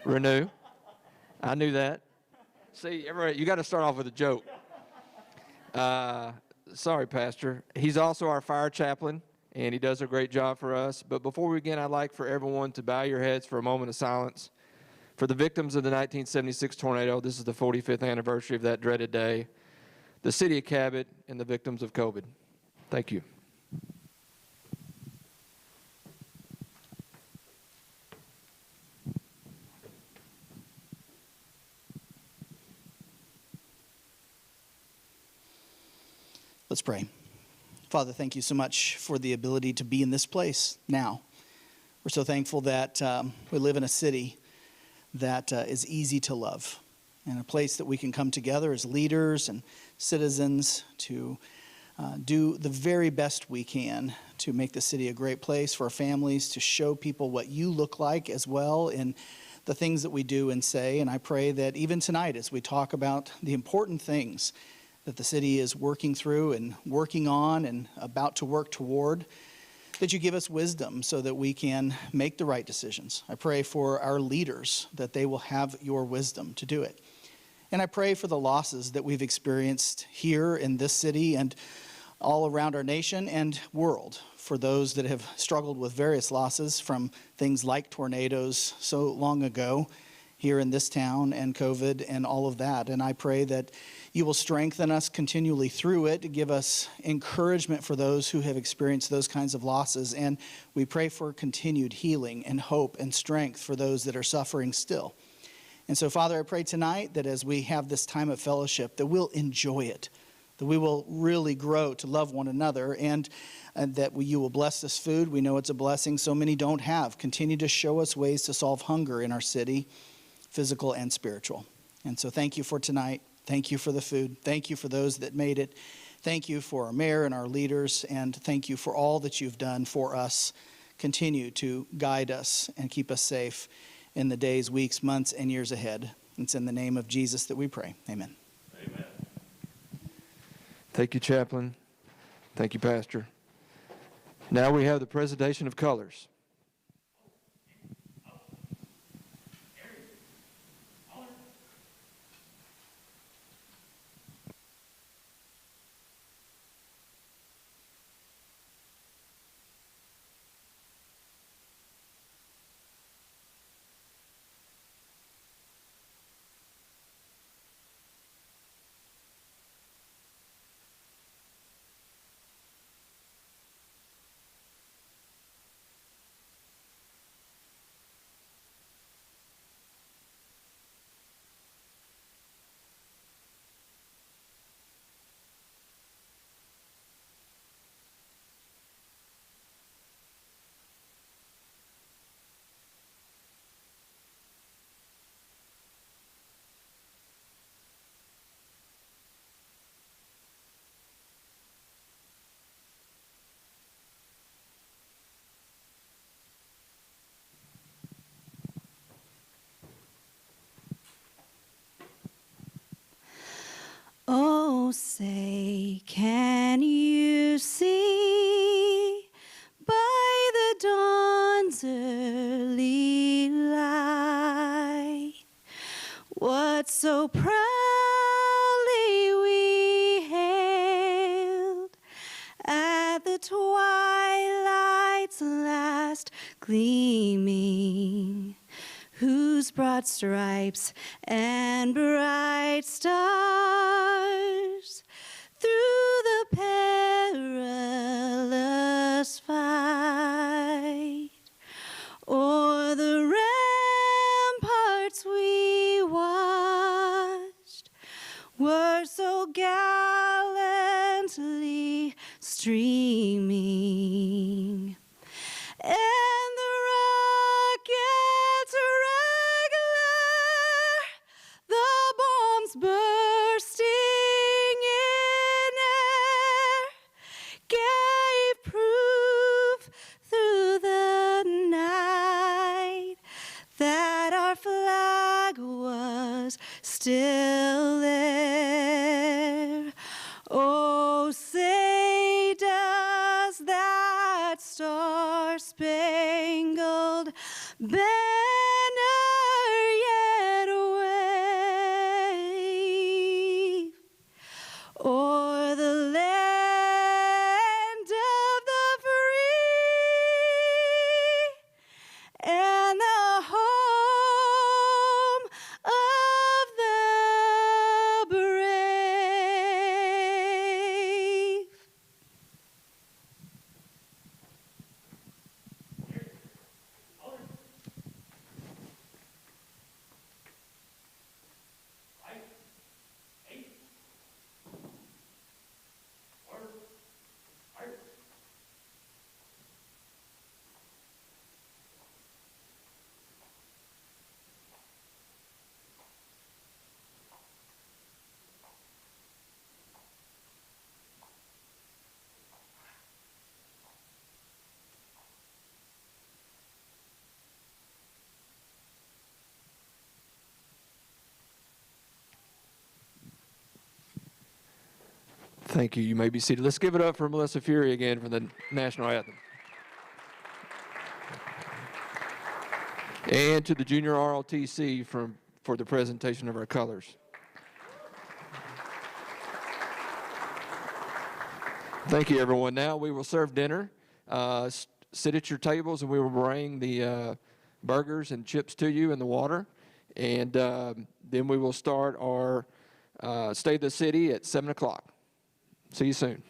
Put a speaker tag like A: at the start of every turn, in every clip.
A: Renew. I knew that. See, you got to start off with a joke. Sorry, Pastor. He's also our fire chaplain, and he does a great job for us. But before we begin, I'd like for everyone to bow your heads for a moment of silence. For the victims of the 1976 tornado, this is the 45th anniversary of that dreaded day, the city of Cabot, and the victims of COVID. Thank you.
B: Let's pray. Father, thank you so much for the ability to be in this place now. We're so thankful that we live in a city that is easy to love, and a place that we can come together as leaders and citizens to do the very best we can to make the city a great place for our families, to show people what you look like as well in the things that we do and say. And I pray that even tonight, as we talk about the important things that the city is working through and working on and about to work toward, that you give us wisdom so that we can make the right decisions. I pray for our leaders that they will have your wisdom to do it. And I pray for the losses that we've experienced here in this city and all around our nation and world, for those that have struggled with various losses from things like tornadoes so long ago here in this town and COVID and all of that. And I pray that you will strengthen us continually through it, to give us encouragement for those who have experienced those kinds of losses. And we pray for continued healing and hope and strength for those that are suffering still. And so, Father, I pray tonight that as we have this time of fellowship, that we'll enjoy it, that we will really grow to love one another, and that you will bless this food. We know it's a blessing so many don't have. Continue to show us ways to solve hunger in our city, physical and spiritual. And so thank you for tonight. Thank you for the food. Thank you for those that made it. Thank you for our mayor and our leaders. And thank you for all that you've done for us. Continue to guide us and keep us safe in the days, weeks, months, and years ahead. It's in the name of Jesus that we pray. Amen.
A: Amen. Thank you, Chaplain. Thank you, Pastor. Now we have the presentation of colors.
C: Oh, say, can you see by the dawn's early light what so proudly we hailed at the twilight's last gleaming, whose broad stripes and bright stars through the perilous fight o'er the ramparts we watched were so gallantly streaming, and the rockets regular, the bombs bursting in air, gave proof through the night that our flag was still there. Oh, say does that star-spangled banner
A: Thank you. You may be seated. Let's give it up for Melissa Fury again for the national anthem. And to the junior ROTC for the presentation of our colors. Thank you, everyone. Now we will serve dinner. Sit at your tables, and we will bring the burgers and chips to you in the water. And then we will start our State of the City at 7 o'clock. See you soon.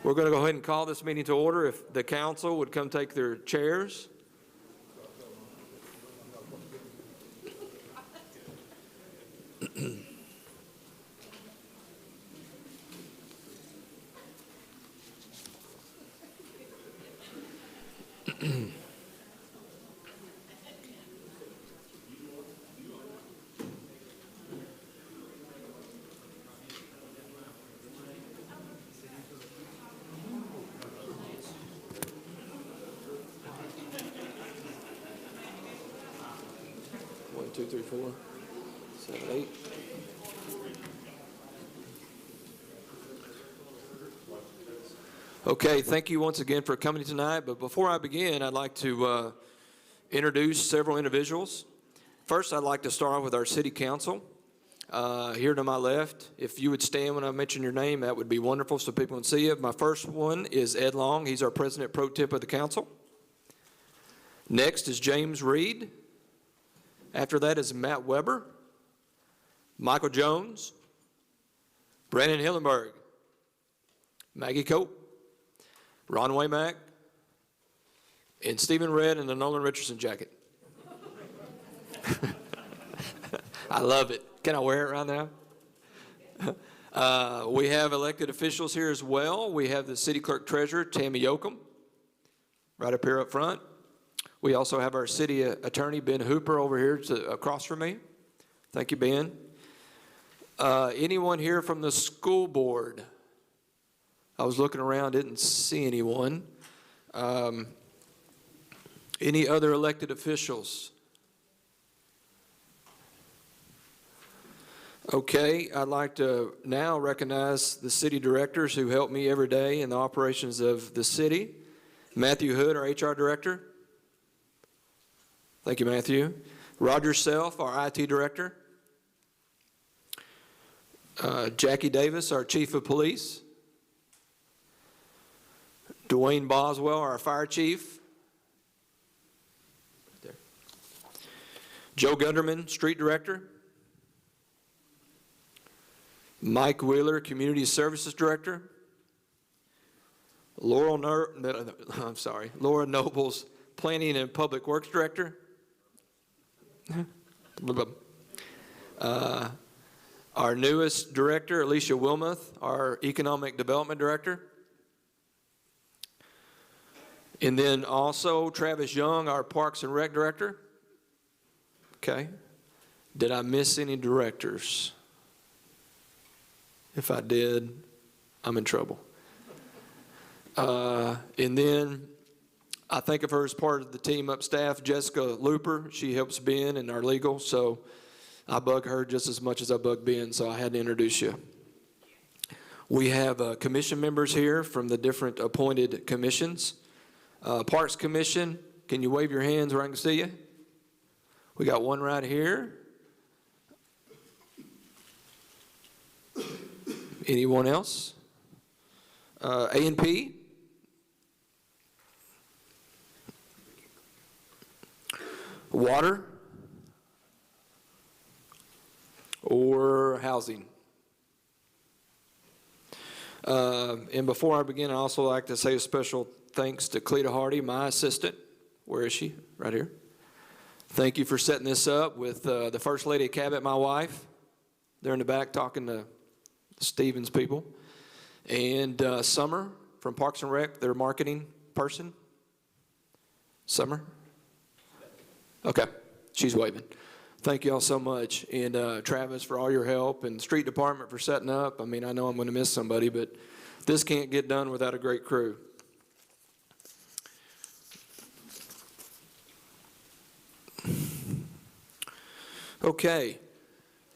A: We're going to go ahead and call this meeting to order. If the council would come take their chairs. One, two, three, 4, 7, 8. Okay, thank you once again for coming tonight. But before I begin, I'd like to introduce several individuals. First, I'd like to start off with our city council. Here to my left, if you would stand when I mention your name, that would be wonderful so people can see you. My first one is Ed Long. He's our president pro tem of the council. Next is James Reed. After that is Matt Weber, Michael Jones, Brandon Hillenberg, Maggie Cope, Ron Waymack, and Stephen Red in the Nolan Richardson jacket. I love it. Can I wear it right now? We have elected officials here as well. We have the city clerk treasurer, Tammy Yoakum, right up here up front. We also have our city attorney, Ben Hooper, over here across from me. Thank you, Ben. Anyone here from the school board? I was looking around, didn't see anyone. Any other elected officials? Okay, I'd like to now recognize the city directors who help me every day in the operations of the city. Matthew Hood, our HR director. Thank you, Matthew. Roger Self, our IT director. Jackie Davis, our chief of police. Dwayne Boswell, our fire chief. Right there. Joe Gunderman, street director. Mike Wheeler, community services director. Laura Nobles, planning and public works director. Our newest director, Alicia Wilmoth, our economic development director. And then also Travis Young, our Parks and Rec director. Okay. Did I miss any directors? If I did, I'm in trouble. And then I think of her as part of the team up staff, Jessica Looper. She helps Ben in our legal, so I bug her just as much as I bug Ben, so I had to introduce you. We have commission members here from the different appointed commissions. Parks Commission, can you wave your hands where I can see you? We got one right here. Anyone else? A&P? Water? Or housing? And before I begin, I'd also like to say a special thanks to Cleta Hardy, my assistant. Where is she? Right here. Thank you for setting this up with the First Lady of Cabot, my wife. They're in the back talking to Stevens people. And Summer from Parks and Rec, their marketing person. Summer? Okay, she's waving. Thank you all so much. And Travis for all your help, and street department for setting up. I mean, I know I'm going to miss somebody, but this can't get done without a great crew. Okay,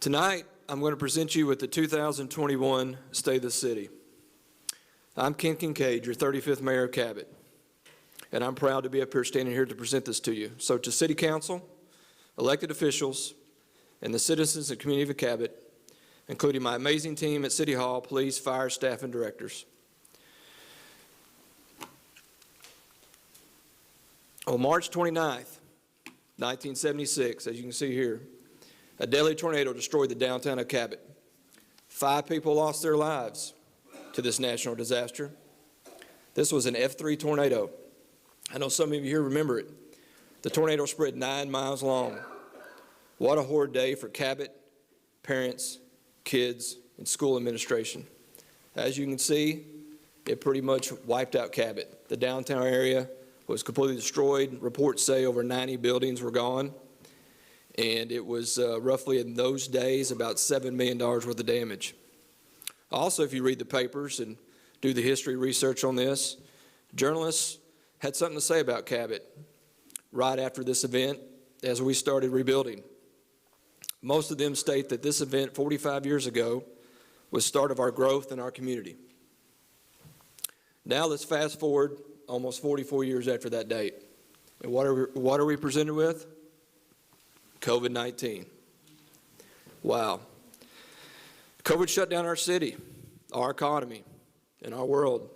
A: tonight I'm going to present you with the 2021 State of the City. I'm Ken Kincaid, your 35th Mayor of Cabot, and I'm proud to be up here standing here to present this to you. So to City Council, elected officials, and the citizens and community of Cabot, including my amazing team at City Hall, police, fire, staff, and directors. On March 29th, 1976, as you can see here, a deadly tornado destroyed the downtown of Cabot. 5 people lost their lives to this national disaster. This was an F3 tornado. I know some of you here remember it. The tornado spread 9 miles long. What a horrid day for Cabot, parents, kids, and school administration. As you can see, it pretty much wiped out Cabot. The downtown area was completely destroyed. Reports say over 90 buildings were gone. And it was roughly in those days about $7 million worth of damage. Also, if you read the papers and do the history research on this, journalists had something to say about Cabot right after this event as we started rebuilding. Most of them state that this event 45 years ago was the start of our growth in our community. Now let's fast forward almost 44 years after that date. And what are we presented with? COVID-19. Wow. COVID shut down our city, our economy, and our world.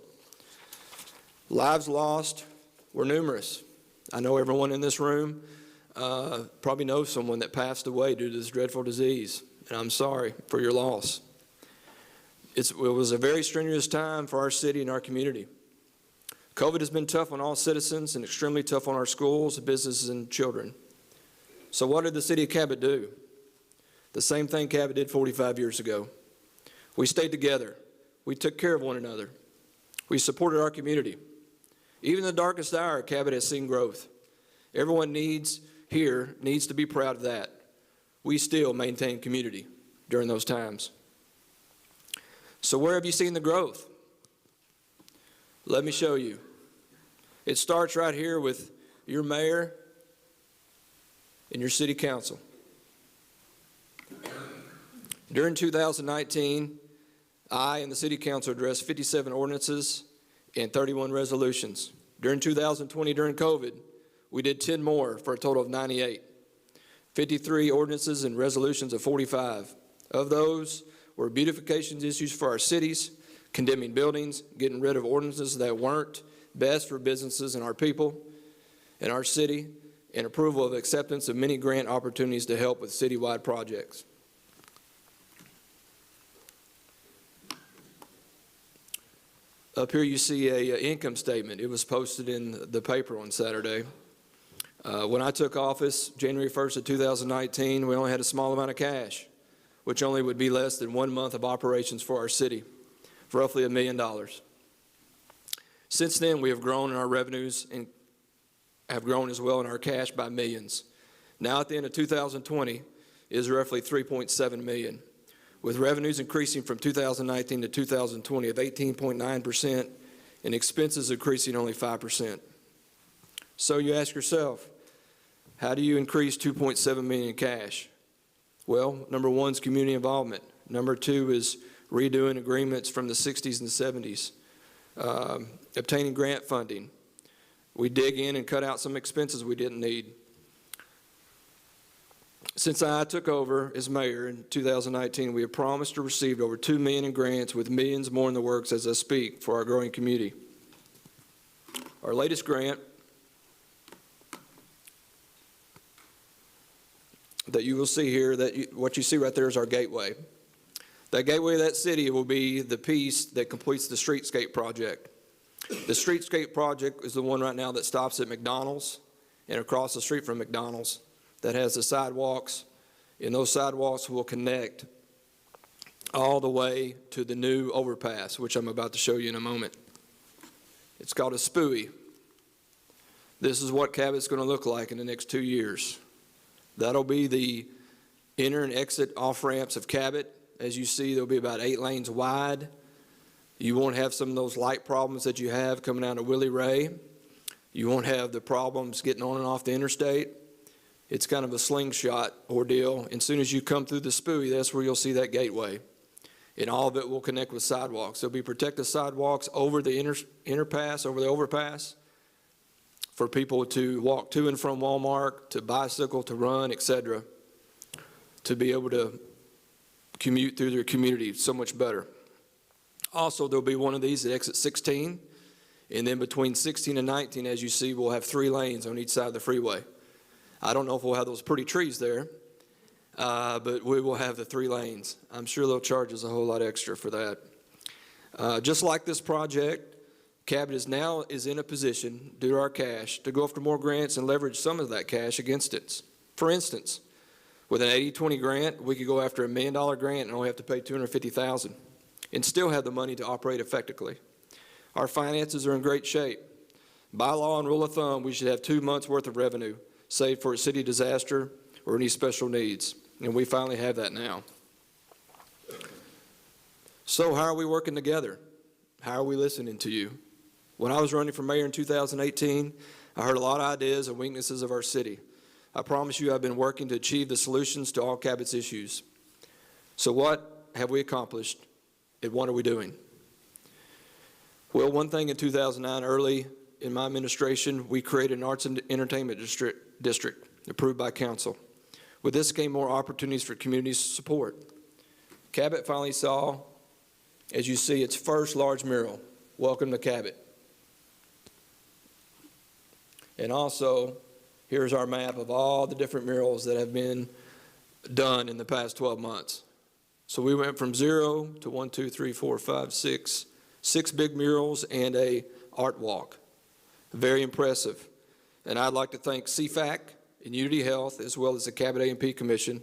A: Lives lost were numerous. I know everyone in this room probably knows someone that passed away due to this dreadful disease, and I'm sorry for your loss. It was a very strenuous time for our city and our community. COVID has been tough on all citizens and extremely tough on our schools, businesses, and children. So what did the city of Cabot do? The same thing Cabot did 45 years ago. We stayed together. We took care of one another. We supported our community. Even in the darkest hour, Cabot has seen growth. Everyone here needs to be proud of that. We still maintain community during those times. So where have you seen the growth? Let me show you. It starts right here with your mayor and your city council. During 2019, I and the city council addressed 57 ordinances and 31 resolutions. During 2020, during COVID, we did 10 more for a total of 98. 53 ordinances and resolutions of 45. Of those were beautification issues for our cities, condemning buildings, getting rid of ordinances that weren't best for businesses and our people and our city, and approval of acceptance of many grant opportunities to help with citywide projects. Up here you see an income statement. It was posted in the paper on Saturday. When I took office, January 1st of 2019, we only had a small amount of cash, which only would be less than 1 month of operations for our city, for roughly $1 million. Since then, we have grown in our revenues and have grown as well in our cash by millions. Now at the end of 2020 is roughly 3.7 million, with revenues increasing from 2019 to 2020 of 18.9% and expenses increasing only 5%. So you ask yourself, how do you increase 2.7 million in cash? Well, number one is community involvement. Number two is redoing agreements from the 60s and 70s, obtaining grant funding. We dig in and cut out some expenses we didn't need. Since I took over as mayor in 2019, we have promised to receive over $2 million in grants, with millions more in the works as I speak for our growing community. Our latest grant that you will see here, what you see right there is our gateway. That gateway of that city will be the piece that completes the streetscape project. The streetscape project is the one right now that stops at McDonald's and across the street from McDonald's, that has the sidewalks, and those sidewalks will connect all the way to the new overpass, which I'm about to show you in a moment. It's called a SPUI. This is what Cabot's going to look like in the next 2 years. That'll be the enter and exit off-ramps of Cabot. As you see, there'll be about 8 lanes wide. You won't have some of those light problems that you have coming out of Willie Ray. You won't have the problems getting on and off the interstate. It's kind of a slingshot ordeal. And as soon as you come through the SPUI, that's where you'll see that gateway. And all of it will connect with sidewalks. There'll be protected sidewalks over the interpass, over the overpass, for people to walk to and from Walmart, to bicycle, to run, etc., to be able to commute through their community so much better. Also, there'll be one of these at exit 16, and then between 16 and 19, as you see, we'll have 3 lanes on each side of the freeway. I don't know if we'll have those pretty trees there, but we will have the 3 lanes. I'm sure they'll charge us a whole lot extra for that. Just like this project, Cabot is in a position, due to our cash, to go after more grants and leverage some of that cash against it. For instance, with an 80-20 grant, we could go after $1 million grant and only have to pay $250,000 and still have the money to operate effectively. Our finances are in great shape. By law and rule of thumb, we should have 2 months' worth of revenue saved for a city disaster or any special needs, and we finally have that now. So how are we working together? How are we listening to you? When I was running for mayor in 2018, I heard a lot of ideas and weaknesses of our city. I promise you I've been working to achieve the solutions to all Cabot's issues. So what have we accomplished, and what are we doing? Well, one thing in 2009, early in my administration, we created an arts and entertainment district approved by council. With this came more opportunities for community support. Cabot finally saw, as you see, its first large mural, Welcome to Cabot. And also, here's our map of all the different murals that have been done in the past 12 months. So we went from 0 to 1, 2, 3, 4, 5, 6 big murals and a art walk. Very impressive. And I'd like to thank CFAC and Unity Health, as well as the Cabot A&P Commission,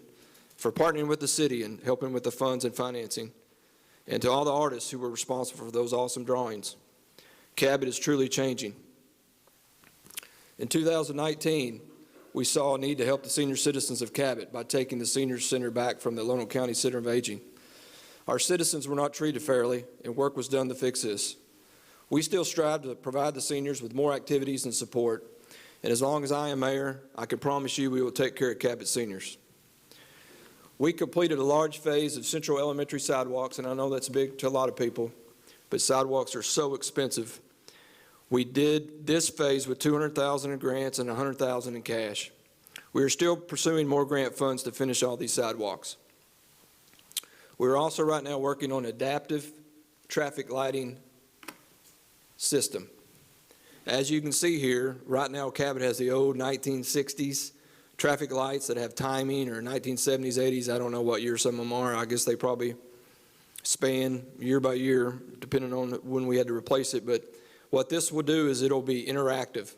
A: for partnering with the city and helping with the funds and financing, and to all the artists who were responsible for those awesome drawings. Cabot is truly changing. In 2019, we saw a need to help the senior citizens of Cabot by taking the senior center back from the Lonoke County Center of Aging. Our citizens were not treated fairly, and work was done to fix this. We still strive to provide the seniors with more activities and support, and as long as I am mayor, I can promise you we will take care of Cabot seniors. We completed a large phase of Central Elementary sidewalks, and I know that's big to a lot of people, but sidewalks are so expensive. We did this phase with $200,000 in grants and $100,000 in cash. We are still pursuing more grant funds to finish all these sidewalks. We're also right now working on adaptive traffic lighting system. As you can see here, right now Cabot has the old 1960s traffic lights that have timing, or 1970s, 80s, I don't know what year some of them are. I guess they probably span year by year, depending on when we had to replace it. But what this will do is it'll be interactive.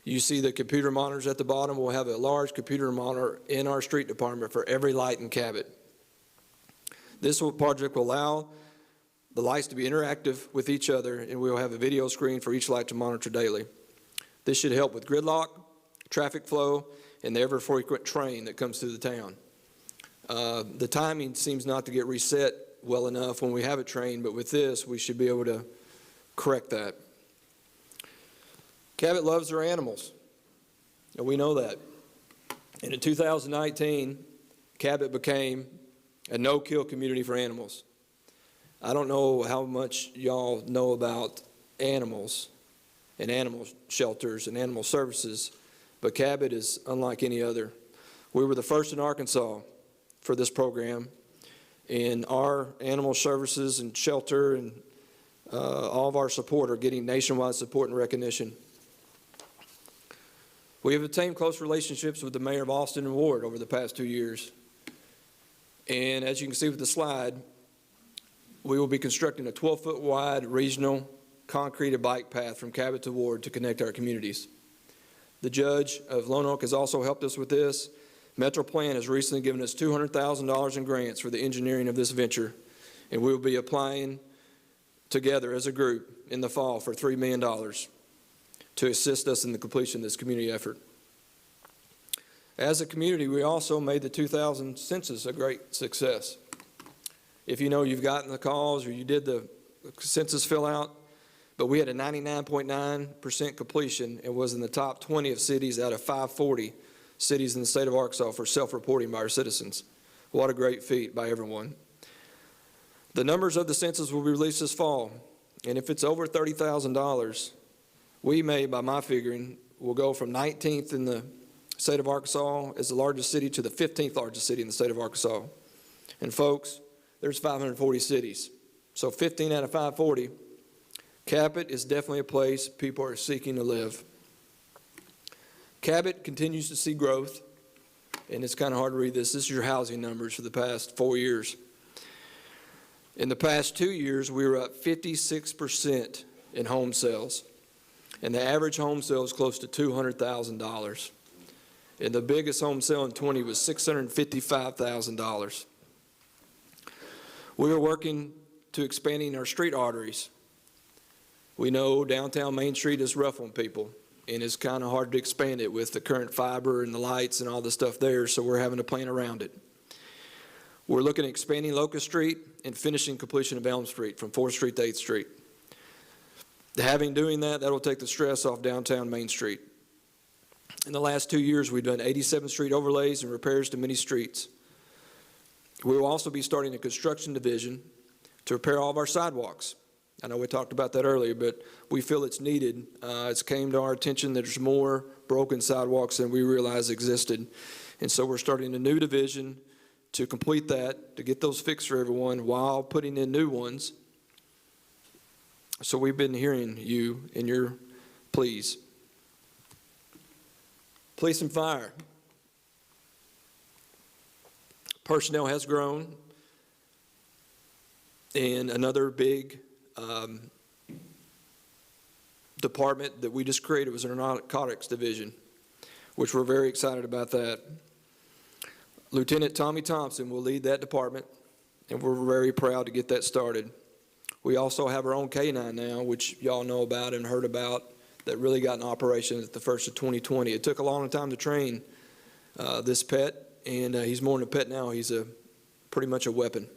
A: You see the computer monitors at the bottom. We'll have a large computer monitor in our street department for every light in Cabot. This project will allow the lights to be interactive with each other, and we'll have a video screen for each light to monitor daily. This should help with gridlock, traffic flow, and the ever-frequent train that comes through the town. The timing seems not to get reset well enough when we have a train, but with this, we should be able to correct that. Cabot loves their animals, and we know that. And in 2019, Cabot became a no-kill community for animals. I don't know how much y'all know about animals and animal shelters and animal services, but Cabot is unlike any other. We were the first in Arkansas for this program, and our animal services and shelter and all of our support are getting nationwide support and recognition. We have obtained close relationships with the mayor of Austin and Ward over the past 2 years. And as you can see with the slide, we will be constructing a 12-foot wide regional concrete bike path from Cabot to Ward to connect our communities. The judge of Lonoke has also helped us with this. Metro Plan has recently given us $200,000 in grants for the engineering of this venture, and we will be applying together as a group in the fall for $3 million to assist us in the completion of this community effort. As a community, we also made the 2000 census a great success. If you know you've gotten the calls or you did the census fill out, but we had a 99.9% completion and was in the top 20 of cities out of 540 cities in the state of Arkansas for self-reporting by our citizens. What a great feat by everyone. The numbers of the census will be released this fall, and if it's over $30,000, we may, by my figuring, will go from 19th in the state of Arkansas as the largest city to the 15th largest city in the state of Arkansas. And folks, there's 540 cities. So 15 out of 540, Cabot is definitely a place people are seeking to live. Cabot continues to see growth, and it's kind of hard to read this. This is your housing numbers for the past 4 years. In the past 2 years, we were up 56% in home sales. And the average home sale is close to $200,000. And the biggest home sale in 20 was $655,000. We are working to expanding our street arteries. We know downtown Main Street is rough on people, and it's kind of hard to expand it with the current fiber and the lights and all the stuff there, so we're having to plan around it. We're looking at expanding Locust Street and finishing completion of Elm Street from 4th Street to 8th Street. Doing that, that'll take the stress off downtown Main Street. In the last 2 years, we've done 87th Street overlays and repairs to many streets. We will also be starting a construction division to repair all of our sidewalks. I know we talked about that earlier, but we feel it's needed. It's came to our attention that there's more broken sidewalks than we realized existed. And so we're starting a new division to complete that, to get those fixed for everyone while putting in new ones. So we've been hearing you and your pleas. Police and fire. Personnel has grown. And another big department that we just created was our narcotics division, which we're very excited about that. Lieutenant Tommy Thompson will lead that department, and we're very proud to get that started. We also have our own K-9 now, which y'all know about and heard about, that really got in operation at the first of 2020. It took a long time to train this pet, and he's more than a pet now. He's pretty much a weapon.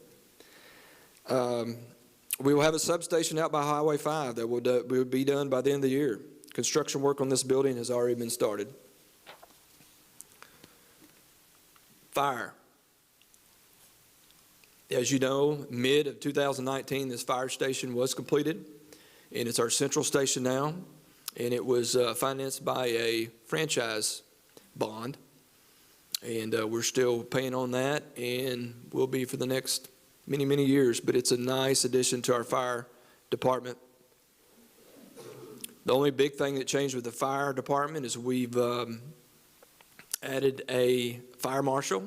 A: We will have a substation out by Highway 5 that will be done by the end of the year. Construction work on this building has already been started. Fire. As you know, mid of 2019, this fire station was completed, and it's our central station now, and it was financed by a franchise bond, and we're still paying on that, and will be for the next many, many years, but it's a nice addition to our fire department. The only big thing that changed with the fire department is we've added a fire marshal,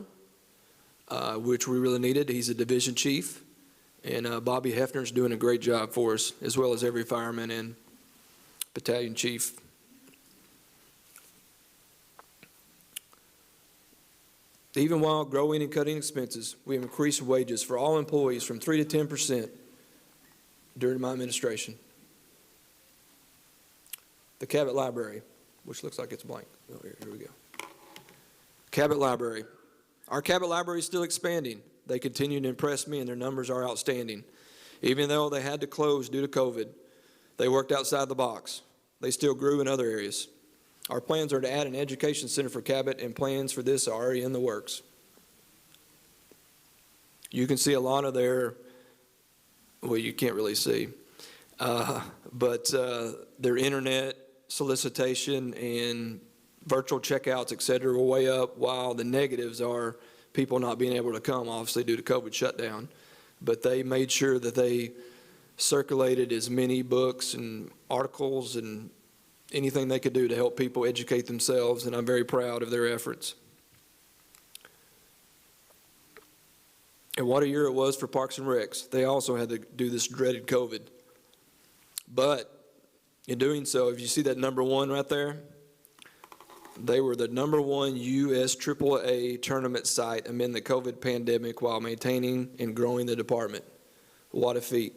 A: which we really needed. He's a division chief, and Bobby Hefner's doing a great job for us, as well as every fireman and battalion chief. Even while growing and cutting expenses, we have increased wages for all employees from 3 to 10% during my administration. The Cabot Library, which looks like it's blank. Oh, here we go. Cabot Library. Our Cabot Library is still expanding. They continue to impress me, and their numbers are outstanding. Even though they had to close due to COVID, they worked outside the box. They still grew in other areas. Our plans are to add an education center for Cabot, and plans for this are already in the works. You can see a lot of their, well, you can't really see, but their internet solicitation and virtual checkouts, et cetera, are way up, while the negatives are people not being able to come, obviously due to COVID shutdown. But they made sure that they circulated as many books and articles and anything they could do to help people educate themselves, and I'm very proud of their efforts. And what a year it was for Parks and Recs. They also had to do this dreaded COVID. But in doing so, if you see that number 1 right there, they were the number 1 U.S. AAA tournament site amid the COVID pandemic while maintaining and growing the department. What a feat.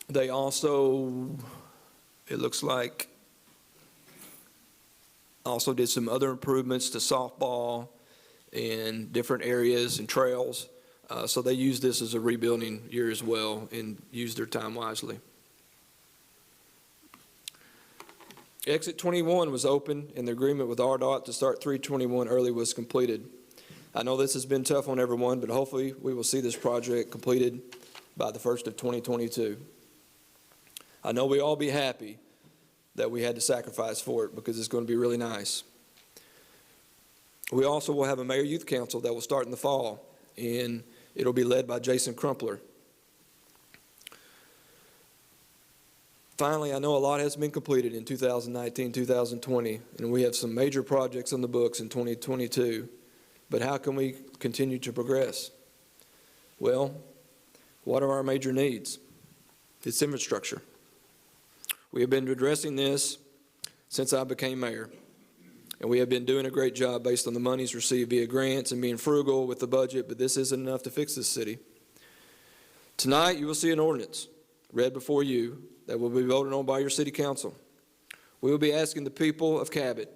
A: They also, it looks like, also did some other improvements to softball and different areas and trails. So they used this as a rebuilding year as well and used their time wisely. Exit 21 was open, and the agreement with RDOT to start 321 early was completed. I know this has been tough on everyone, but hopefully we will see this project completed by the 1st of 2022. I know we all be happy that we had to sacrifice for it, because it's going to be really nice. We also will have a mayor youth council that will start in the fall, and it'll be led by Jason Crumpler. Finally, I know a lot has been completed in 2019, 2020, and we have some major projects on the books in 2022. But how can we continue to progress? Well, What are our major needs? It's infrastructure. We have been addressing this since I became mayor, and we have been doing a great job based on the monies received via grants and being frugal with the budget, but this isn't enough to fix this city. Tonight, you will see an ordinance read before you that will be voted on by your city council. We will be asking the people of Cabot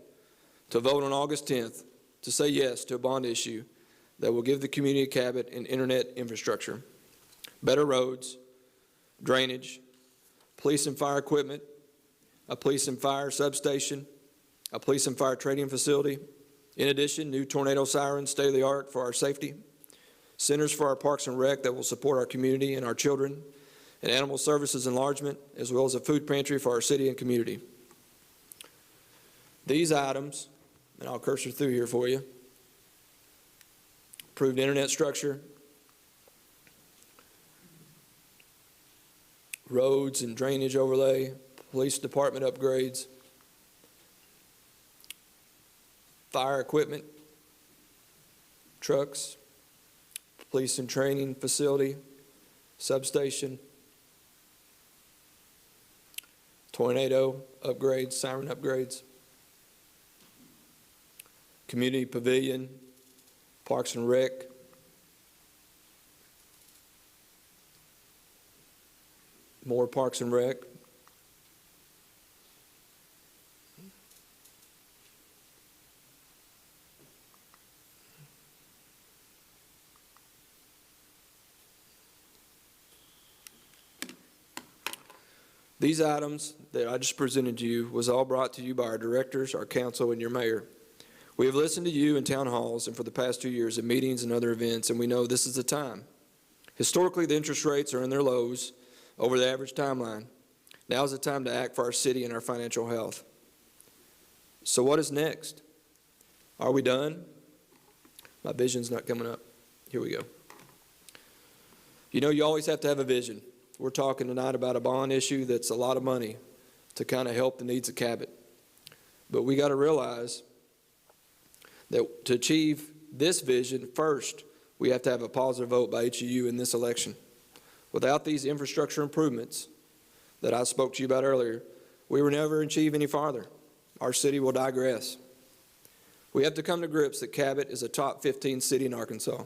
A: to vote on August 10th to say yes to a bond issue that will give the community of Cabot an internet infrastructure, better roads, drainage, police and fire equipment, a police and fire substation, a police and fire training facility. In addition, new tornado sirens, state-of-the-art for our safety, centers for our parks and rec that will support our community and our children, and animal services enlargement, as well as a food pantry for our city and community. These items, and I'll cursor through here for you: approved internet structure, roads and drainage overlay, police department upgrades, fire equipment, trucks, police and training facility, substation, tornado upgrades, siren upgrades, community pavilion, parks and rec, more parks and rec, these items that I just presented to you was all brought to you by our directors, our council, and your mayor. We have listened to you in town halls and for the past 2 years in meetings and other events, and we know this is the time. Historically, the interest rates are in their lows over the average timeline. Now is the time to act for our city and our financial health. So what is next? Are we done? My vision's not coming up. Here we go. You know, you always have to have a vision. We're talking tonight about a bond issue that's a lot of money to kind of help the needs of Cabot. But we got to realize that to achieve this vision, first, we have to have a positive vote by each of you in this election. Without these infrastructure improvements that I spoke to you about earlier, we will never achieve any farther. Our city will digress. We have to come to grips that Cabot is a top 15 city in Arkansas.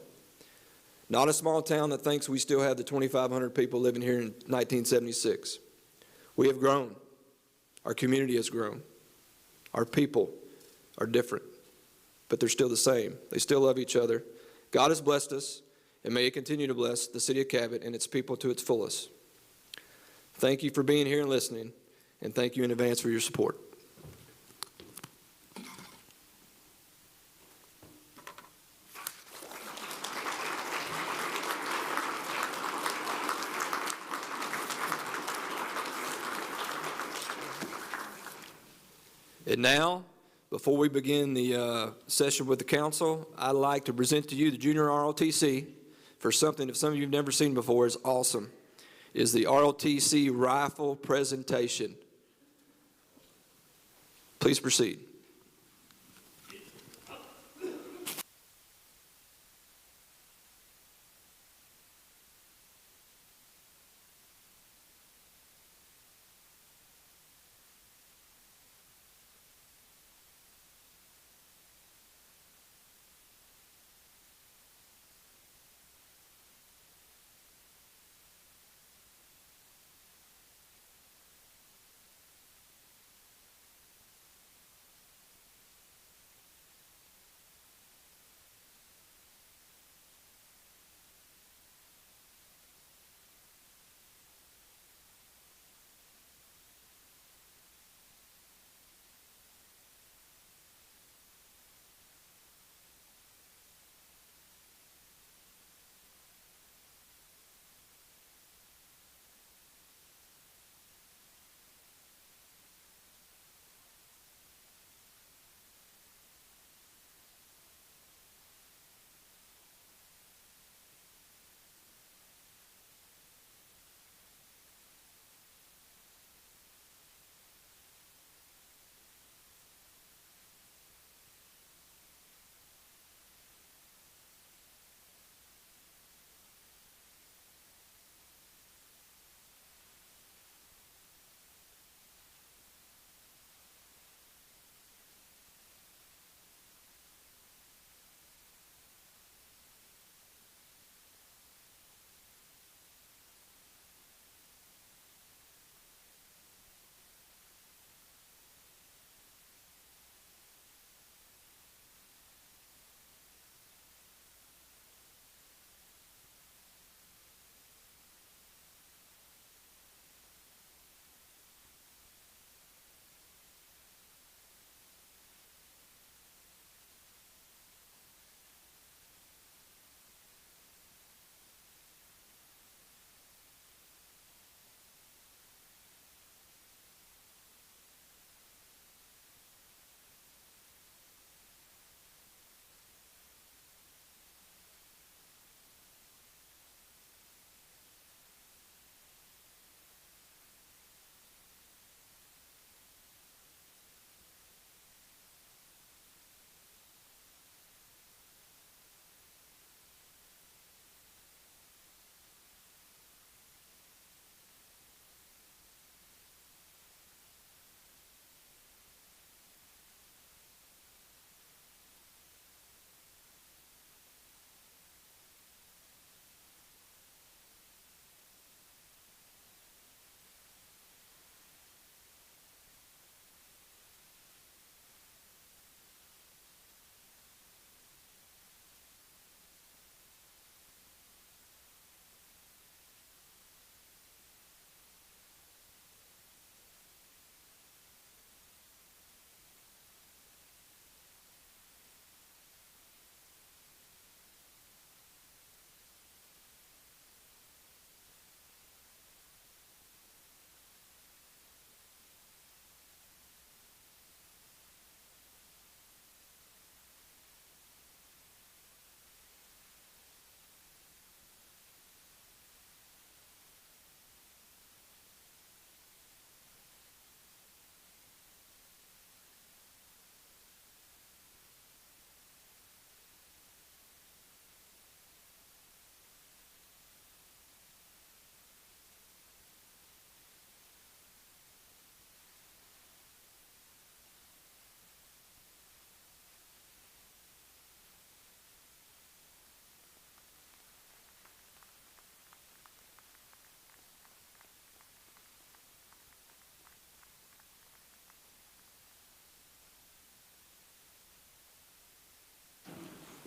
A: Not a small town that thinks we still have the 2,500 people living here in 1976. We have grown. Our community has grown. Our people are different, but they're still the same. They still love each other. God has blessed us, and may He continue to bless the city of Cabot and its people to its fullest. Thank you for being here and listening, and thank you in advance for your support. And now, before we begin the session with the council, I'd like to present to you the Junior ROTC for something that some of you have never seen before is awesome, is the ROTC rifle presentation. Please proceed.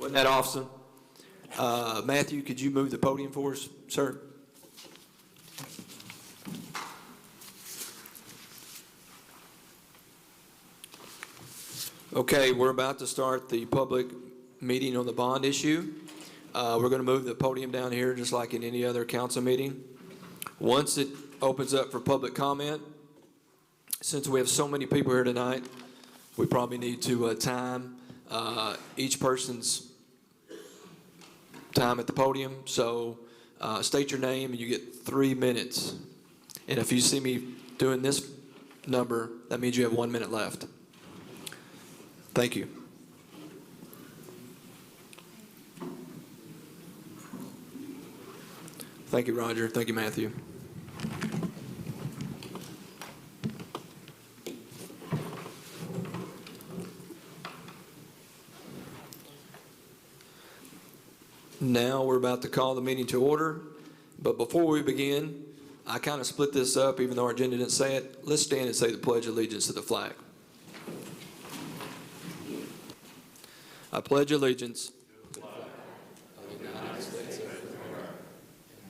A: Wasn't that awesome? Matthew, could you move the podium for us, sir? Okay, we're about to start the public meeting on the bond issue. We're going to move the podium down here just like in any other council meeting. Once it opens up for public comment, since we have so many people here tonight, we probably need to time each person's time at the podium. So state your name and you get 3 minutes. And if you see me doing this number, that means you have 1 minute left. Thank you. Thank you, Roger. Thank you, Matthew. Now we're about to call the meeting to order, but before we begin, I kind of split this up, even though our agenda didn't say it. Let's stand and say the Pledge of Allegiance to the flag. I pledge allegiance to the flag of the United States of America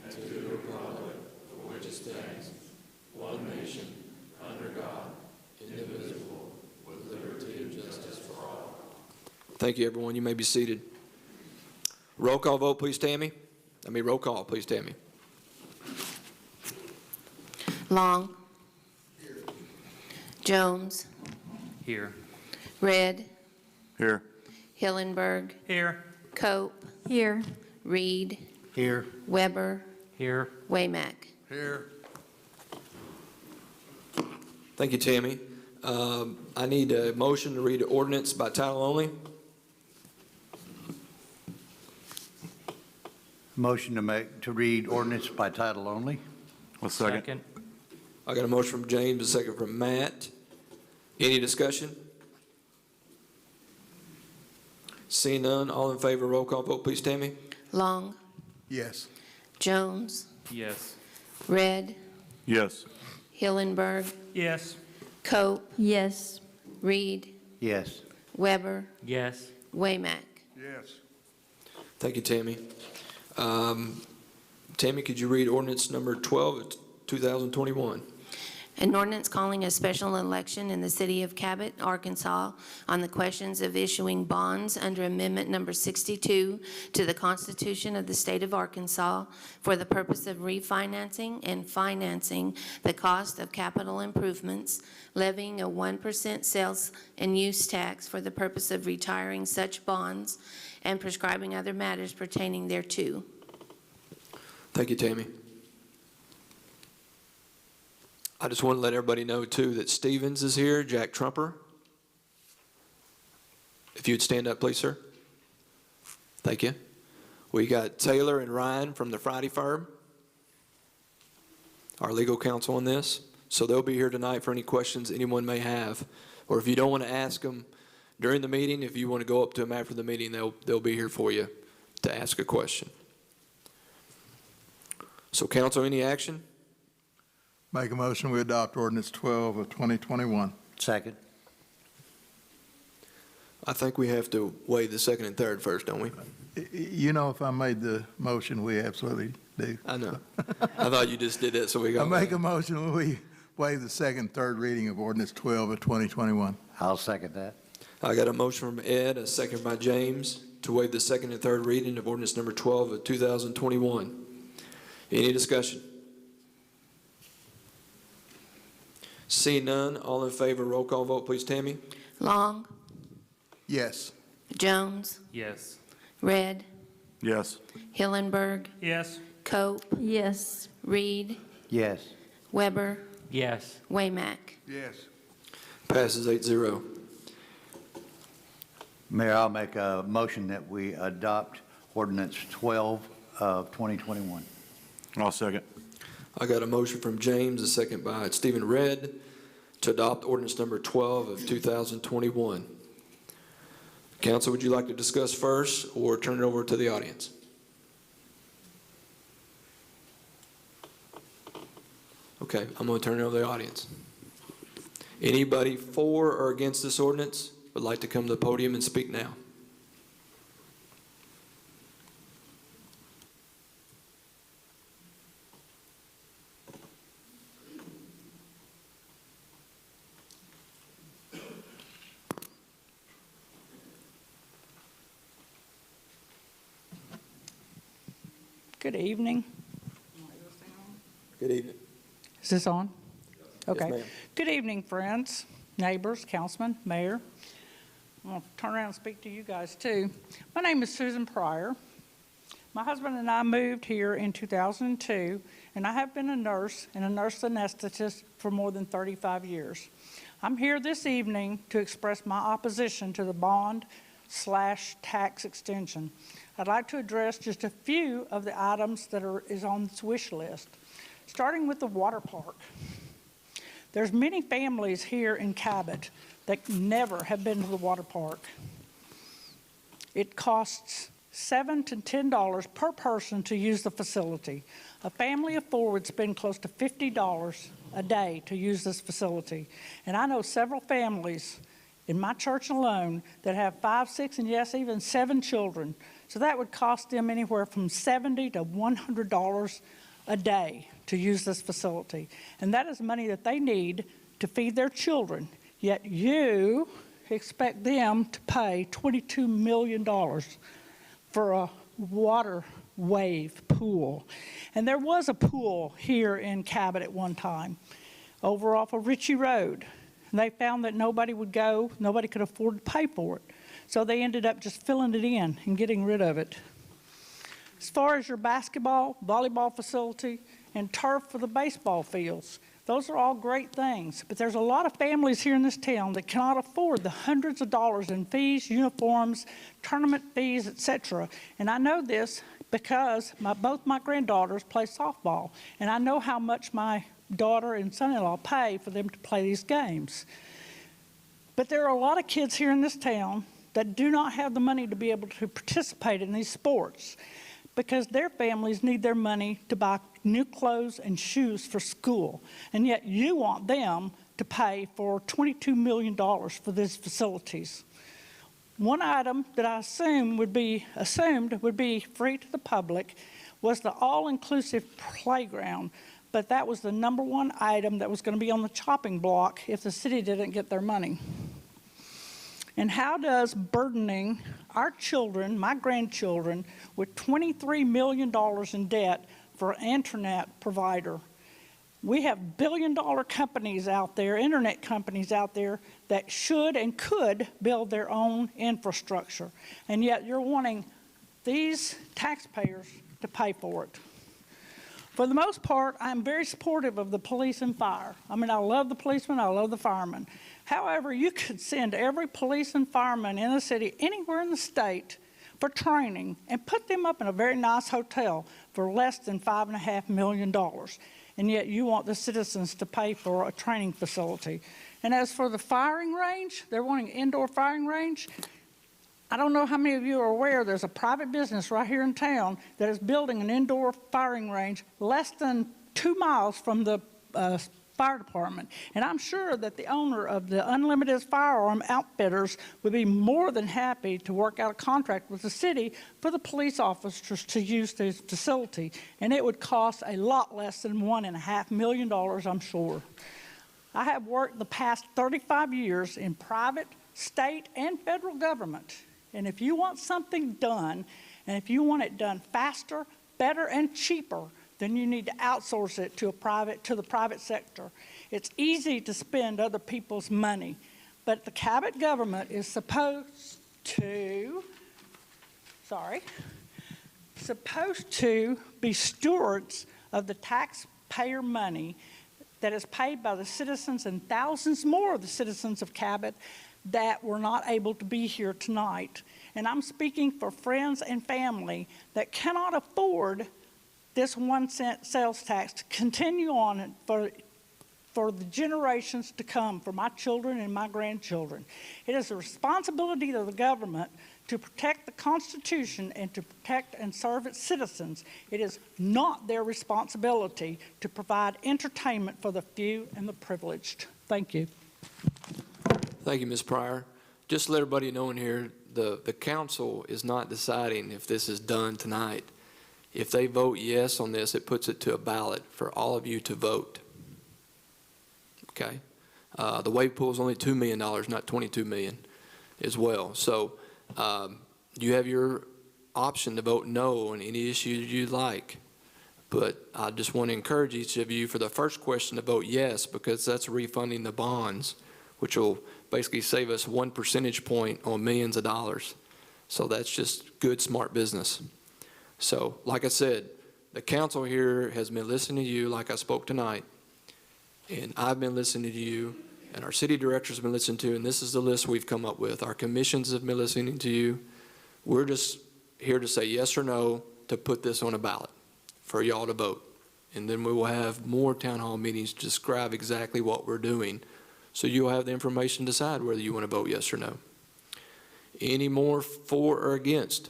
A: and to the republic for which it stands, one nation, under God, indivisible, with liberty and justice for all. Thank you, everyone. You may be seated. Roll call vote, please, Tammy. Roll call, please, Tammy.
D: Long. Here. Jones.
E: Here.
D: Red.
E: Here.
D: Hillenberg.
E: Here.
D: Cope.
C: Here.
D: Reed.
E: Here.
D: Weber.
E: Here.
D: Waymack.
E: Here.
A: Thank you, Tammy. I need a motion to read the ordinance by title only.
F: Motion to read ordinance by title only.
E: Second.
A: I got a motion from James, a second from Matt. Any discussion? Seeing none, all in favor, roll call vote, please, Tammy.
D: Long.
F: Yes.
D: Jones.
E: Yes.
D: Red.
E: Yes.
D: Hillenberg.
E: Yes.
D: Cope.
C: Yes.
D: Reed.
F: Yes.
D: Weber.
E: Yes.
D: Waymack.
F: Yes.
A: Thank you, Tammy. Tammy, could you read ordinance number 12 of 2021?
D: An ordinance calling a special election in the city of Cabot, Arkansas, on the questions of issuing bonds under Amendment Number 62 to the Constitution of the State of Arkansas for the purpose of refinancing and financing the cost of capital improvements, levying a 1% sales and use tax for the purpose of retiring such bonds, and prescribing other matters pertaining thereto.
A: Thank you, Tammy. I just want to let everybody know, too, that Stevens is here, Jack Trumper. If you'd stand up, please, sir. Thank you. We got Taylor and Ryan from the Friday firm, our legal counsel on this. So they'll be here tonight for any questions anyone may have. Or if you don't want to ask them during the meeting, if you want to go up to them after the meeting, they'll be here for you to ask a question. So, council, any action?
G: Make a motion, we adopt ordinance 12 of 2021.
F: Second.
A: I think we have to weigh the second and third first, don't we?
G: You know, if I made the motion, we absolutely do.
A: I know. I thought you just did that so we
G: I
A: got.
G: make a motion, we waive the second, third reading of ordinance 12 of 2021.
F: I'll second that.
A: I got a motion from Ed, a second by James, to waive the second and third reading of ordinance number 12 of 2021. Any discussion? See none, all in favor, roll call vote, please, Tammy.
D: Long.
G: Yes.
D: Jones.
E: Yes.
D: Red.
E: Yes.
D: Hillenberg.
E: Yes.
D: Cope.
C: Yes.
D: Reed.
F: Yes.
D: Weber.
E: Yes.
D: Waymack.
G: Yes.
A: Passes 8-0.
F: Mayor, I'll make a motion that we adopt ordinance 12 of 2021.
E: I'll second.
A: I got a motion from James, a second by Stephen Redd, to adopt ordinance number 12 of 2021. Council, would you like to discuss first or turn it over to the audience? Okay, I'm going to turn it over to the audience. Anybody for or against this ordinance would like to come to the podium and speak now?
H: Good evening.
I: Good evening.
H: Is this on? Okay.
I: ma'am.
H: Good evening, friends, neighbors, councilman, mayor. I'm going to turn around and speak to you guys too. My name is Susan Pryor. My husband and I moved here in 2002, and I have been a nurse and a nurse anesthetist for more than 35 years. I'm here this evening to express my opposition to the bond/tax extension. I'd like to address just a few of the items that is on this wish list, starting with the water park. There's many families here in Cabot that never have been to the water park. It costs $7 to $10 per person to use the facility. A family of 4 would spend close to $50 a day to use this facility. And I know several families in my church alone that have 5, 6, and yes, even 7 children. So that would cost them anywhere from $70 to $100 a day to use this facility. And that is money that they need to feed their children. Yet you expect them to pay $22 million for a water wave pool. And there was a pool here in Cabot at one time, over off of Ritchie Road. And they found that nobody would go, nobody could afford to pay for it. So they ended up just filling it in and getting rid of it. As far as your basketball, volleyball facility, and turf for the baseball fields, those are all great things, but there's a lot of families here in this town that cannot afford the hundreds of dollars in fees, uniforms, tournament fees, etc. And I know this because both my granddaughters play softball, and I know how much my daughter and son-in-law pay for them to play these games. But there are a lot of kids here in this town that do not have the money to be able to participate in these sports because their families need their money to buy new clothes and shoes for school. And yet you want them to pay for $22 million for these facilities. One item that I assumed would be free to the public was the all-inclusive playground, but that was the #1 item that was going to be on the chopping block if the city didn't get their money. And how does burdening our children, my grandchildren, with $23 million in debt for an internet provider? We have billion-dollar companies out there, internet companies out there, that should and could build their own infrastructure. And yet you're wanting these taxpayers to pay for it. For the most part, I'm very supportive of the police and fire. I mean, I love the policemen, I love the firemen. However, you could send every police and fireman in the city, anywhere in the state, for training and put them up in a very nice hotel for less than $5.5 million. And yet you want the citizens to pay for a training facility. And as for the firing range, they're wanting indoor firing range. I don't know how many of you are aware there's a private business right here in town that is building an indoor firing range less than 2 miles from the fire department. And I'm sure that the owner of the Unlimited Firearm Outfitters would be more than happy to work out a contract with the city for the police officers to use this facility. And it would cost a lot less than $1.5 million, I'm sure. I have worked the past 35 years in private, state, and federal government. And if you want something done, and if you want it done faster, better, and cheaper, then you need to outsource it to the private sector. It's easy to spend other people's money, but the Cabot government is supposed to be stewards of the taxpayer money that is paid by the citizens and thousands more of the citizens of Cabot that were not able to be here tonight. And I'm speaking for friends and family that cannot afford this 1 cent sales tax to continue on for the generations to come, for my children and my grandchildren. It is the responsibility of the government to protect the Constitution and to protect and serve its citizens. It is not their responsibility to provide entertainment for the few and the privileged. Thank you.
A: Thank you, Ms. Pryor. Just to let everybody know in here, the council is not deciding if this is done tonight. If they vote yes on this, it puts it to a ballot for all of you to vote. Okay? The wave pool is only $2 million, not $22 million as well. So you have your option to vote no on any issue you'd like. But I just want to encourage each of you for the first question to vote yes, because that's refunding the bonds, which will basically save us 1 percentage point on millions of dollars. So that's just good, smart business. So, like I said, the council here has been listening to you like I spoke tonight, and I've been listening to you, and our city directors have been listening to, and this is the list we've come up with. Our commissions have been listening to you. We're just here to say yes or no to put this on a ballot for y'all to vote. And then we will have more town hall meetings to describe exactly what we're doing. So you'll have the information to decide whether you want to vote yes or no. Any more for or against?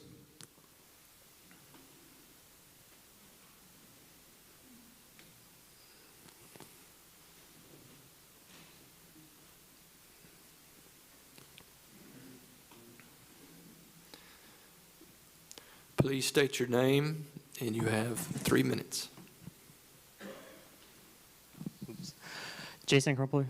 A: Please state your name, and you have 3 minutes.
I: Jason Crumpler.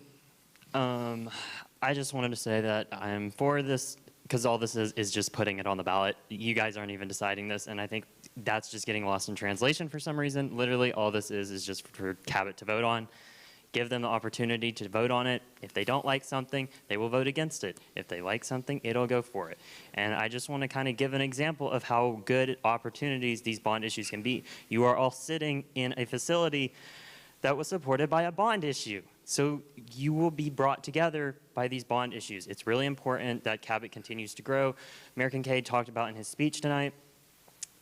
I: I just wanted to say that I'm for this because all this is just putting it on the ballot. You guys aren't even deciding this, and I think that's just getting lost in translation for some reason. Literally, all this is just for Cabot to vote on. Give them the opportunity to vote on it. If they don't like something, they will vote against it. If they like something, it'll go for it. And I just want to kind of give an example of how good opportunities these bond issues can be. You are all sitting in a facility that was supported by a bond issue. So you will be brought together by these bond issues. It's really important that Cabot continues to grow. Mayor Kincaid talked about in his speech tonight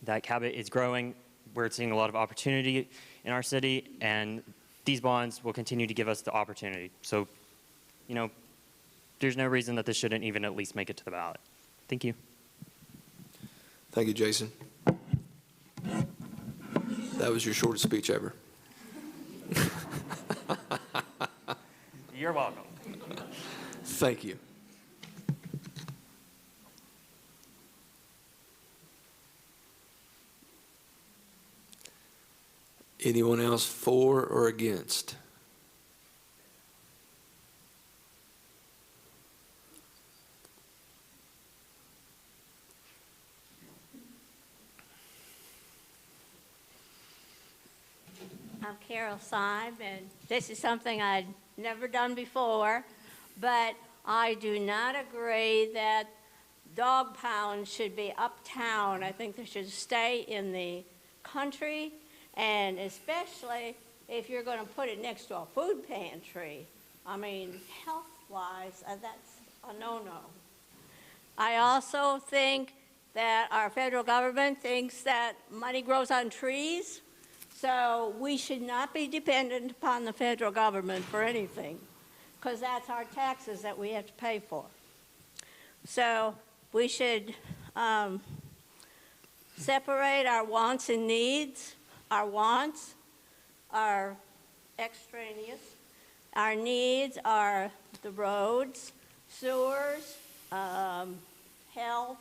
I: that Cabot is growing. We're seeing a lot of opportunity in our city, and these bonds will continue to give us the opportunity. So, you know, there's no reason that this shouldn't even at least make it to the ballot. Thank you.
A: Thank you, Jason. That was your shortest speech ever.
I: You're welcome.
A: Thank you. Anyone else for or against?
J: I'm Carol Syme, and this is something I'd never done before, but I do not agree that dog pounds should be uptown. I think they should stay in the country, and especially if you're going to put it next to a food pantry. I mean, health-wise, that's a no-no. I also think that our federal government thinks that money grows on trees, so we should not be dependent upon the federal government for anything, because that's our taxes that we have to pay for. So we should separate our wants and needs. Our wants are extraneous. Our needs are the roads, sewers, health,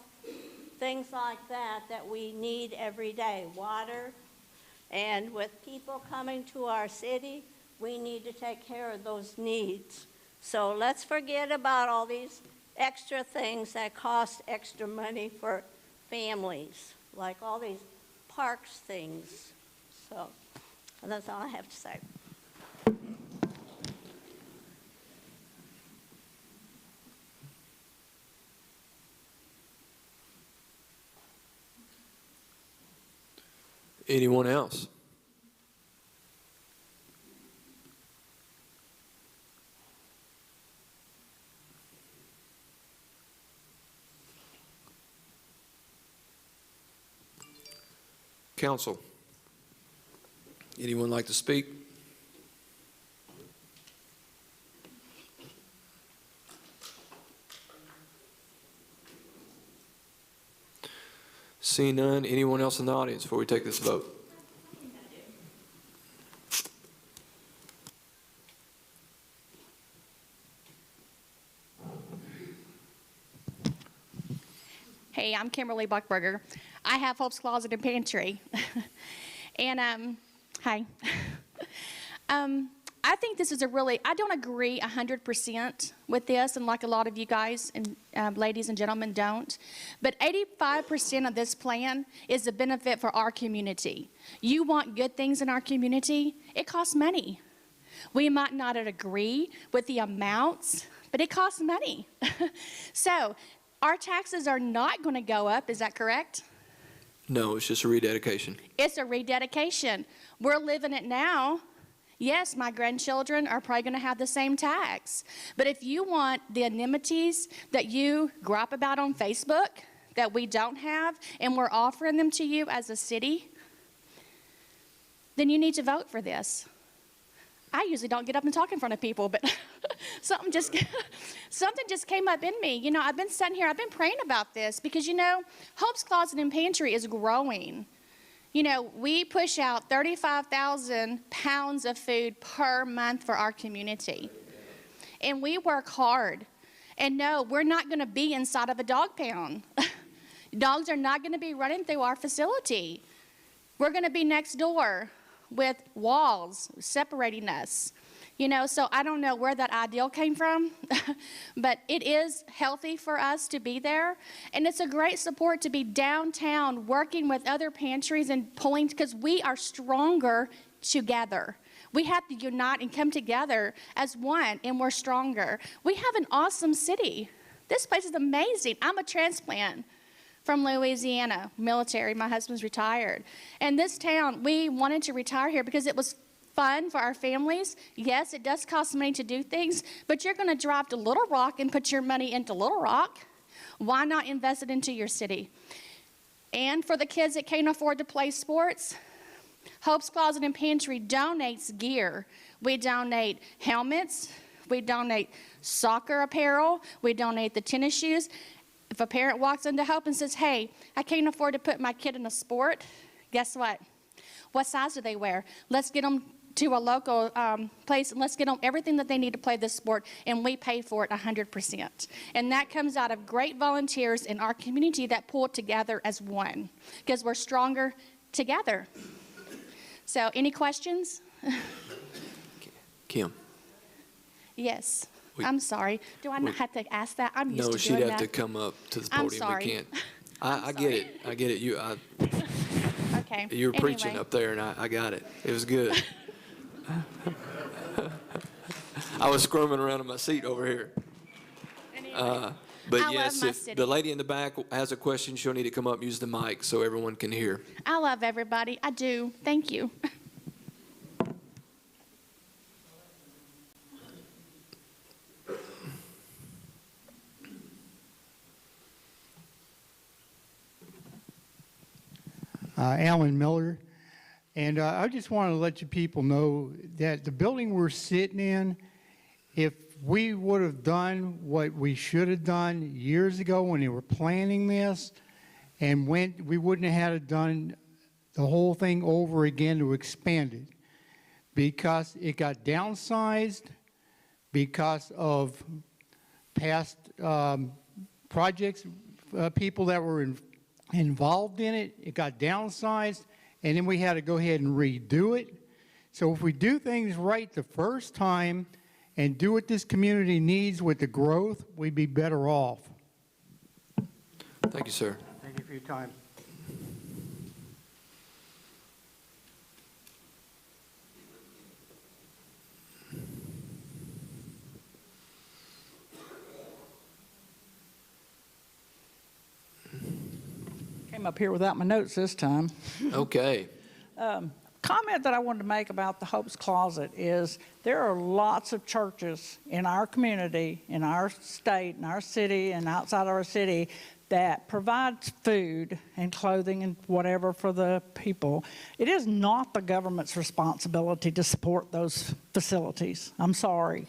J: things like that that we need every day, water. And with people coming to our city, we need to take care of those needs. So let's forget about all these extra things that cost extra money for families, like all these parks things. So that's all I have to say.
A: Anyone else? Council, anyone like to speak? Seeing none, anyone else in the audience before we take this vote?
K: Hey, I'm Kimberly Buckberger. I have Hope's Closet and Pantry. And, hi. I think this is I don't agree 100% with this, and like a lot of you guys and ladies and gentlemen don't, but 85% of this plan is a benefit for our community. You want good things in our community, it costs money. We might not agree with the amounts, but it costs money. So our taxes are not going to go up, is that correct?
A: No, it's just a rededication.
K: It's a rededication. We're living it now. Yes, my grandchildren are probably going to have the same tax. But if you want the amenities that you gripe about on Facebook that we don't have, and we're offering them to you as a city, then you need to vote for this. I usually don't get up and talk in front of people, but something just came up in me. You know, I've been sitting here, I've been praying about this because, you know, Hope's Closet and Pantry is growing. You know, we push out 35,000 pounds of food per month for our community. And we work hard. And no, we're not going to be inside of a dog pound. Dogs are not going to be running through our facility. We're going to be next door with walls separating us. You know, so I don't know where that ideal came from, but it is healthy for us to be there. And it's a great support to be downtown working with other pantries and pulling, because we are stronger together. We have to unite and come together as one, and we're stronger. We have an awesome city. This place is amazing. I'm a transplant from Louisiana, military. My husband's retired. And this town, we wanted to retire here because it was fun for our families. Yes, it does cost money to do things, but you're going to drive to Little Rock and put your money into Little Rock. Why not invest it into your city? And for the kids that can't afford to play sports, Hope's Closet and Pantry donates gear. We donate helmets. We donate soccer apparel. We donate the tennis shoes. If a parent walks into Hope and says, hey, I can't afford to put my kid in a sport, guess what? What size do they wear? Let's get them to a local place, and let's get them everything that they need to play this sport, and we pay for it 100%. And that comes out of great volunteers in our community that pull together as one, because we're stronger together. So, any questions?
A: Kim.
K: Yes. I'm sorry. Do I not have to ask that? I'm used to
A: No,
K: doing
A: she'd have
K: that.
A: to come up to the
K: I'm
A: podium.
K: sorry.
A: We can't. I get it. I get it.
K: Okay.
A: You were preaching
K: Anyway.
A: up there, and I got it. It was good. I was squirming around in my seat over here. But
K: I
A: yes,
K: love my
A: if
K: city.
A: the lady in the back has a question, she'll need to come up and use the mic so everyone can hear.
K: I love everybody. I do. Thank you.
L: Alan Miller, and I just want to let you people know that the building we're sitting in, if we would have done what we should have done years ago when they were planning this, and we wouldn't have had to done the whole thing over again to expand it, because it got downsized because of past projects, people that were involved in it. It got downsized, and then we had to go ahead and redo it. So if we do things right the first time and do what this community needs with the growth, we'd be better off.
A: Thank you, sir.
L: Thank you for your time.
H: Came up here without my notes this time.
A: Okay.
H: Comment that I wanted to make about the Hope's Closet is there are lots of churches in our community, in our state, in our city, and outside of our city that provides food and clothing and whatever for the people. It is not the government's responsibility to support those facilities. I'm sorry.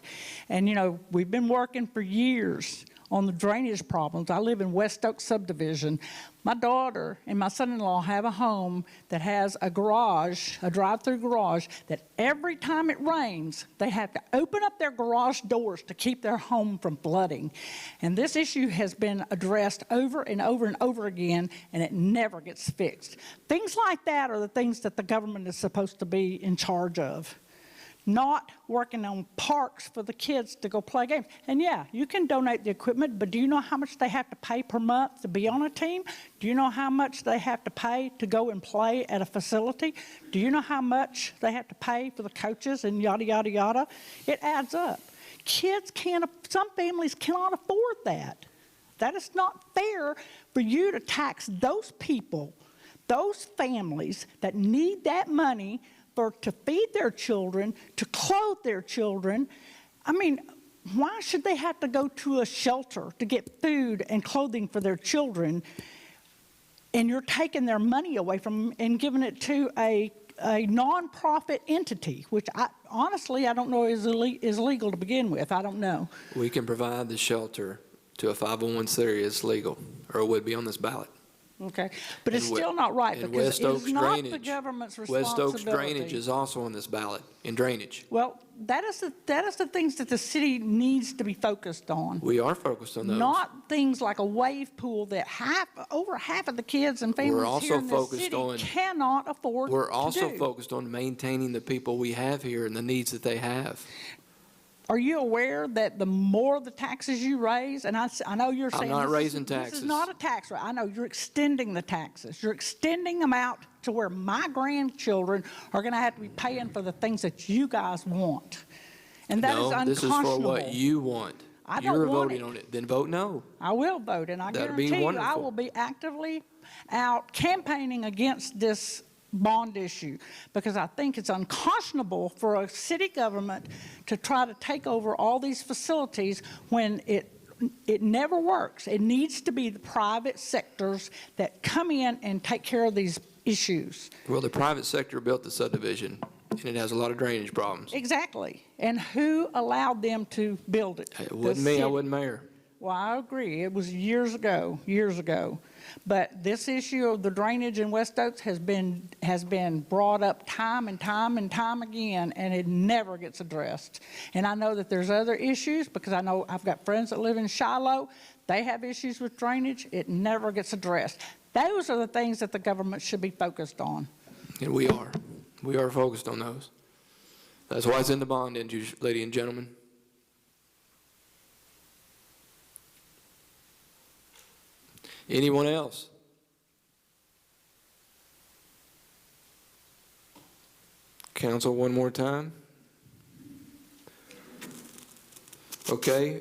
H: And, you know, we've been working for years on the drainage problems. I live in West Oak subdivision. My daughter and my son-in-law have a home that has a garage, a drive-through garage, that every time it rains, they have to open up their garage doors to keep their home from flooding. And this issue has been addressed over and over and over again, and it never gets fixed. Things like that are the things that the government is supposed to be in charge of. not working on parks for the kids to go play games. And yeah, you can donate the equipment, but do you know how much they have to pay per month to be on a team? Do you know how much they have to pay to go and play at a facility? Do you know how much they have to pay for the coaches and yada, yada, yada? It adds up. Some families cannot afford that. That is not fair for you to tax those people, those families that need that money to feed their children, to clothe their children. I mean, why should they have to go to a shelter to get food and clothing for their children, and you're taking their money away from them and giving it to a nonprofit entity, which honestly I don't know is legal to begin with. I don't know.
A: We can provide the shelter to a 501c3 is legal, or it would be on this ballot.
H: Okay, but it's still not right
A: And
H: because
A: West Oaks
H: it's not the
A: drainage.
H: government's
A: West
H: responsibility.
A: Oaks drainage is also on this ballot, in drainage.
H: Well, that is the things that the city needs to be focused on.
A: We are focused on those.
H: Not things like a wave pool that over half of the kids and families
A: We're also
H: here in this
A: focused
H: city
A: on-
H: cannot afford
A: We're
H: to
A: also
H: do.
A: focused on maintaining the people we have here and the needs that they have.
H: Are you aware that the more the taxes you raise, and I know you're saying
A: not
H: this
A: raising
H: This
A: taxes.
H: is not a tax rate. I know you're extending the taxes. You're extending them out to where my grandchildren are going to have to be paying for the things that you guys want. And that is
A: No, this is
H: unconscionable.
A: for what you want.
H: I don't
A: You're
H: want
A: voting
H: it.
A: on it. Then vote no.
H: I will vote, and I
A: That'd be
H: guarantee you I
A: wonderful.
H: will be actively out campaigning against this bond issue, because I think it's unconscionable for a city government to try to take over all these facilities when it never works. It needs to be the private sectors that come in and take care of these issues.
A: Well, the private sector built the subdivision, and it has a lot of drainage problems.
H: Exactly. And who allowed them to build it?
A: It
H: The
A: wasn't me, I
H: city.
A: wasn't mayor.
H: Well, I agree. It was years ago. But this issue of the drainage in West Oaks has been brought up time and time and time again, and it never gets addressed. And I know that there's other issues, because I know I've got friends that live in Shiloh. They have issues with drainage. It never gets addressed. Those are the things that the government should be focused on.
A: And we are. We are focused on those. That's why it's in the bond, ladies and gentlemen. Anyone else? Council, one more time. Okay,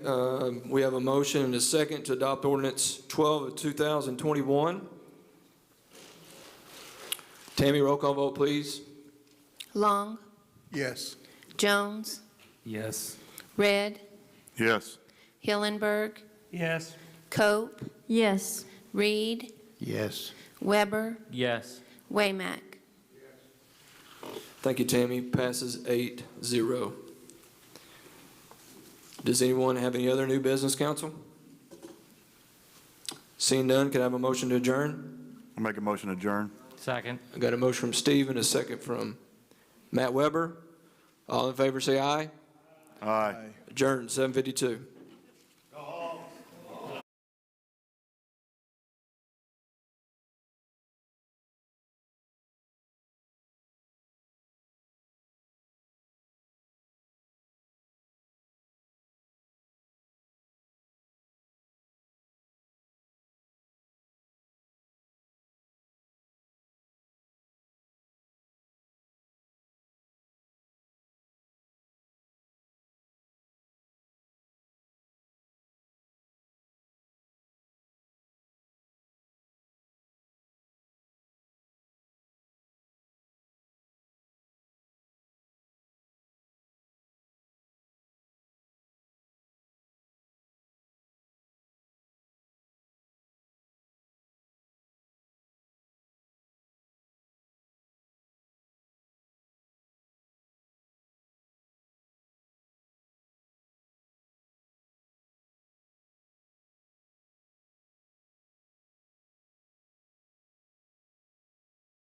A: we have a motion and a second to adopt ordinance 12 of 2021. Tammy, roll call vote, please.
D: Long,
G: Yes.
D: Jones,
E: Yes.
D: Red,
E: Yes.
D: Hillenberg,
G: Yes.
D: Cope,
C: Yes.
D: Reed,
F: Yes.
D: Weber,
E: Yes.
D: Waymack.
A: Thank you, Tammy. Passes 8-0. Does anyone have any other new business, council? Seeing none, can I have a motion to adjourn?
E: I'll make a motion to adjourn.
M: Second.
A: I got a motion from Steve and a second from Matt Weber. All in favor say aye.
E: Aye.
A: Adjourn, 7:52.